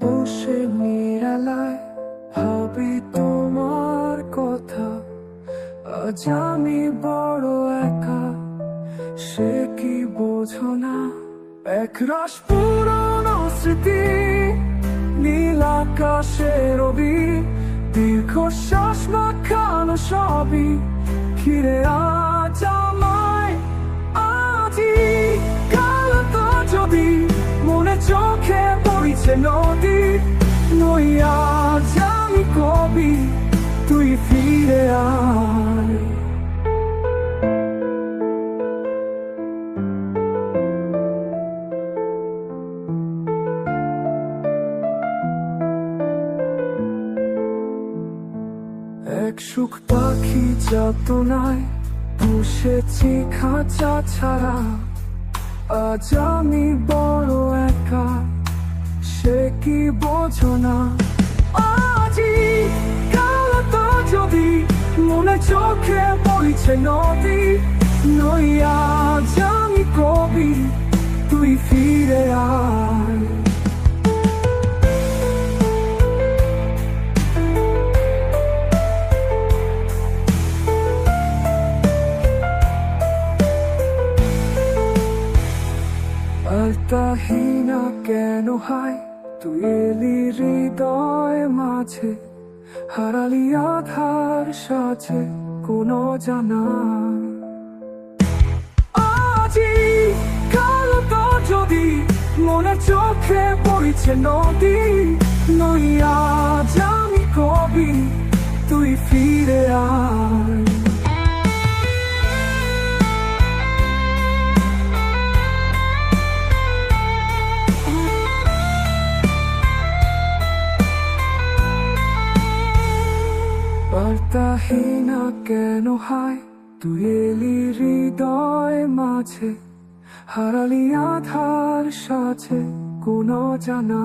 বসে নিরালায় ভাবি তোমার কথা। আজ আমি বড় একা, সে কি বোঝো না? একরাশ পুরনো স্মৃতি, নীল আকাশে রবি, দীর্ঘশ্বাস মাখানো সবই ঘিরে আজ আমায়। আজি কাল তো যদি মনে চোখে বইছে নদী, নই আজ আমি কবি, তুই ফিরে আয়। এক সুখ পাখি যাতনায় বসেছি খাঁচা ছাড়া। আজ আমি বড় একা, সে কি বোঝো না? আজি কাল তো যদি মনে চোখে বইছে নদী, নই আজ আমি কবি, তুই ফিরে আয়। আলতাহীনা কেন হায় তুই এলি হৃদয় মাঝে, হারালি আধার সাথে কোনো জানা। আজি কাল তো যদি মনে চোখে বইছে নদী, নই আজ আমি কবি, তুই ফিরে আয়। বার্তাহীনা কেন হায় তুই এলি হৃদয় মাঝে, হারালি আধার সাথে কোনো জানা।